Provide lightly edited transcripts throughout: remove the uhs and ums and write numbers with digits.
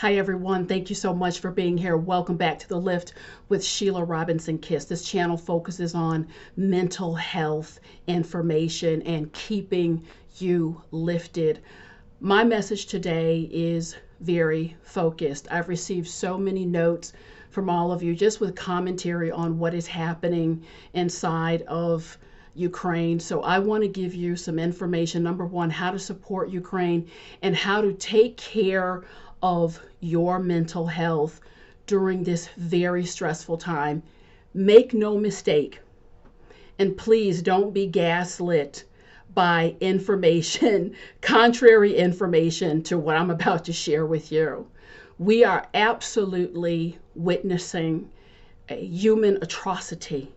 Hi, everyone. Thank you so much for being here. Welcome back to The Lift with Sheila Robinson Kiss. This channel focuses on mental health information and keeping you lifted. My message today is very focused. I've received so many notes from all of you just with commentary on what is happening inside of Ukraine. So I want to give you some information. Number one, how to support Ukraine and how to take care of your mental health during this very stressful time. Make no mistake, and please don't be gaslit by information, contrary information to what I'm about to share with you. We are absolutely witnessing a human atrocity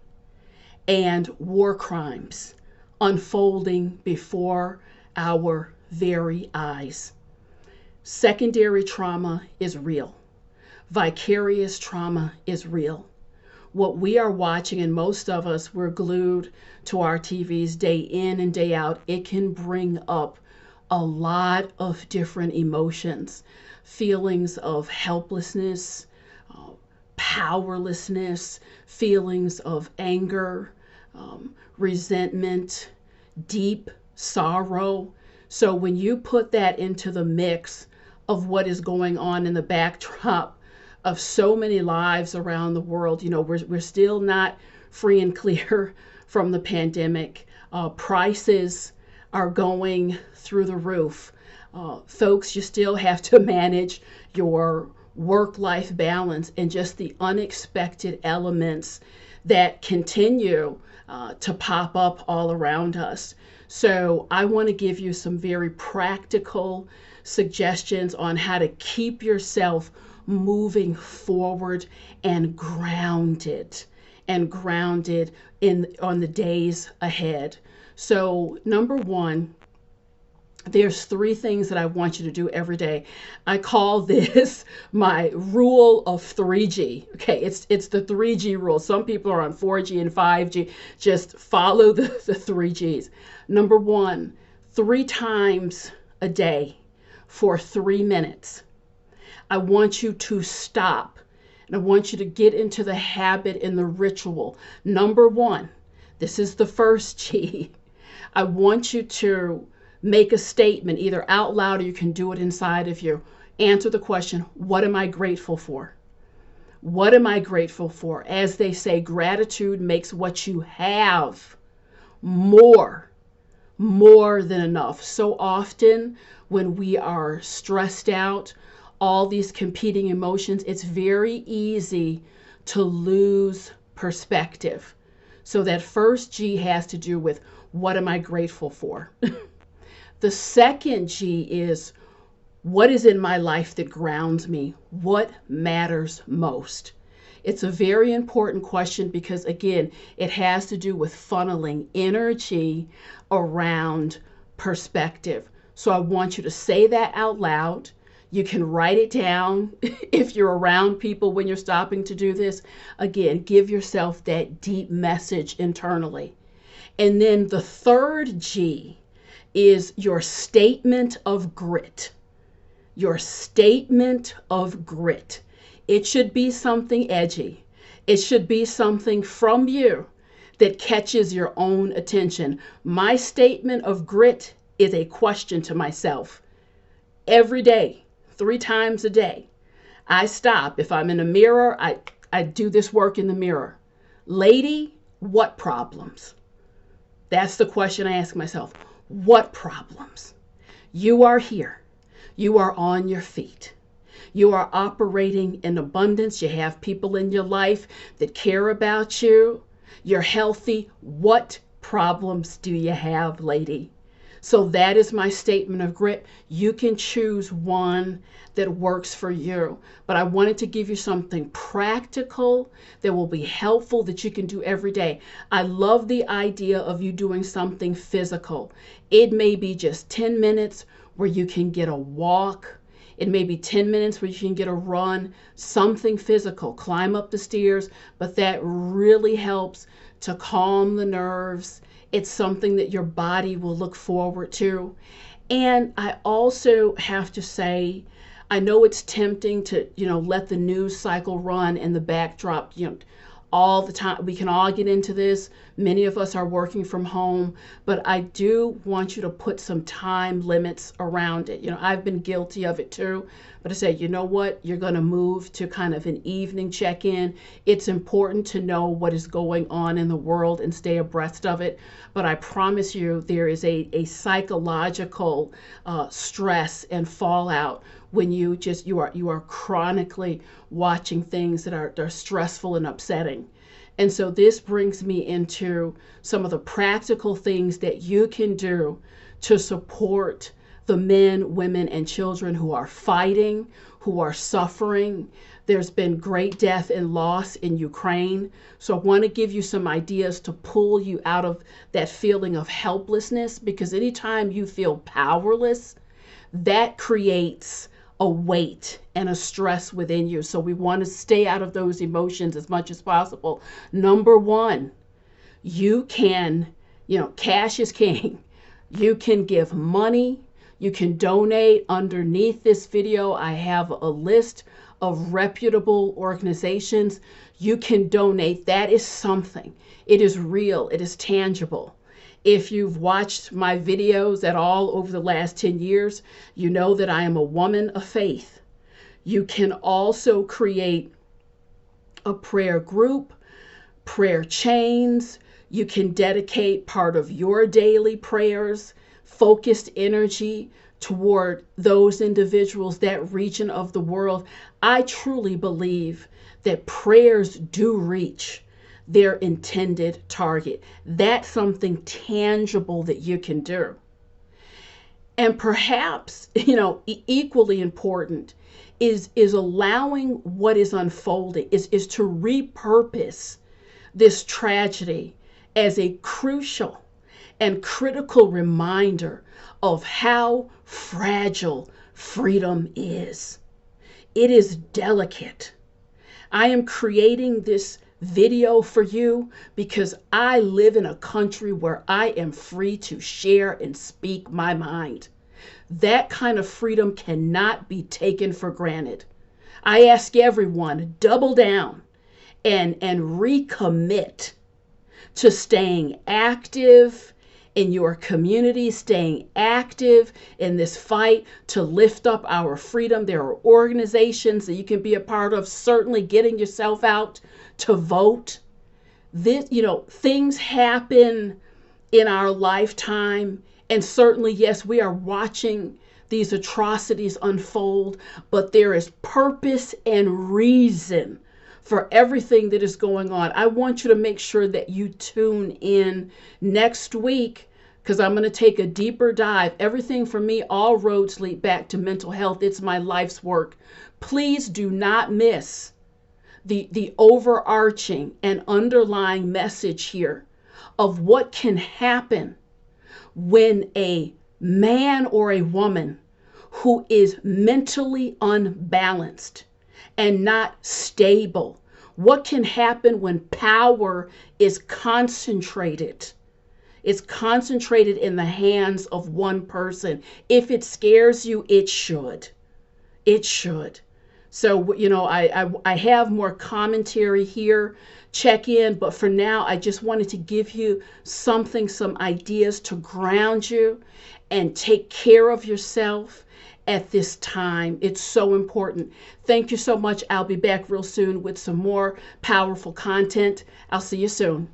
and war crimes unfolding before our very eyes. Secondary trauma is real. Vicarious trauma is real. What we are watching, and most of us, we're glued to our TVs day in and day out, it can bring up a lot of different emotions, feelings of helplessness, powerlessness, feelings of anger, resentment, deep sorrow. So when you put that into the mix of what is going on in the backdrop of so many lives around the world, we're still not free and clear from the pandemic. Prices are going through the roof. Folks, you still have to manage your work-life balance and just the unexpected elements that continue to pop up all around us. So I want to give you some very practical suggestions on how to keep yourself moving forward and grounded on the days ahead. So number one, there's 3 things that I want you to do every day. I call this my rule of 3G. Okay, it's the 3G rule. Some people are on 4G and 5G. Just follow the 3Gs. Number 1, 3 times a day for 3 minutes. I want you to stop, and I want you to get into the habit and the ritual. Number 1, this is the first G. I want you to make a statement, either out loud or you can do it inside of you. Answer the question, what am I grateful for? What am I grateful for? As they say, gratitude makes what you have more than enough. So often when we are stressed out, all these competing emotions, it's very easy to lose perspective. So that first G has to do with what am I grateful for? The second G is what is in my life that grounds me? What matters most? It's a very important question because, again, it has to do with funneling energy around perspective. So I want you to say that out loud. You can write it down if you're around people when you're stopping to do this. Again, give yourself that deep message internally. And then the third G is your statement of grit. Your statement of grit. It should be something edgy. It should be something from you that catches your own attention. My statement of grit is a question to myself. Every day, 3 times a day, I stop. If I'm in a mirror, I do this work in the mirror. Lady, what problems? That's the question I ask myself. What problems? You are here. You are on your feet. You are operating in abundance. You have people in your life that care about you. You're healthy. What problems do you have, lady? So that is my statement of grit. You can choose one that works for you. But I wanted to give you something practical that will be helpful that you can do every day. I love the idea of you doing something physical. It may be just 10 minutes where you can get a walk. It may be 10 minutes where you can get a run, something physical, climb up the stairs, but that really helps to calm the nerves. It's something that your body will look forward to. And I also have to say, I know it's tempting to, let the news cycle run and the backdrop, all the time. We can all get into this. Many of us are working from home, but I do want you to put some time limits around it. I've been guilty of it too, but I say, you know what? You're going to move to kind of an evening check-in. It's important to know what is going on in the world and stay abreast of it. But I promise you, there is a psychological stress and fallout when you are chronically watching things that are stressful and upsetting. And so this brings me into some of the practical things that you can do to support the men, women, and children who are fighting, who are suffering. There's been great death and loss in Ukraine. So I want to give you some ideas to pull you out of that feeling of helplessness, because anytime you feel powerless, that creates a weight and a stress within you. So we want to stay out of those emotions as much as possible. Number one, you can, cash is king. You can give money. You can donate. Underneath this video, I have a list of reputable organizations. You can donate. That is something. It is real. It is tangible. If you've watched my videos at all over the last 10 years, you know that I am a woman of faith. You can also create a prayer group, prayer chains. You can dedicate part of your daily prayers, focused energy toward those individuals, that region of the world. I truly believe that prayers do reach their intended target. That's something tangible that you can do. And perhaps, equally important is allowing what is unfolding, is to repurpose this tragedy as a crucial and critical reminder of how fragile freedom is. It is delicate. I am creating this video for you because I live in a country where I am free to share and speak my mind. That kind of freedom cannot be taken for granted. I ask everyone, double down and recommit to staying active in your community, staying active in this fight to lift up our freedom. There are organizations that you can be a part of, certainly getting yourself out to vote. This, things happen in our lifetime, and certainly, yes, we are watching these atrocities unfold, but there is purpose and reason for everything that is going on. I want you to make sure that you tune in next week, because I'm going to take a deeper dive. Everything for me, all roads lead back to mental health. It's my life's work. Please do not miss the overarching and underlying message here of what can happen when a man or a woman who is mentally unbalanced and not stable, what can happen when power is concentrated. It's concentrated in the hands of one person. If it scares you, it should. It should. So, I have more commentary here. Check in. But for now, I just wanted to give you some ideas to ground you and take care of yourself at this time. It's so important. Thank you so much. I'll be back real soon with some more powerful content. I'll see you soon.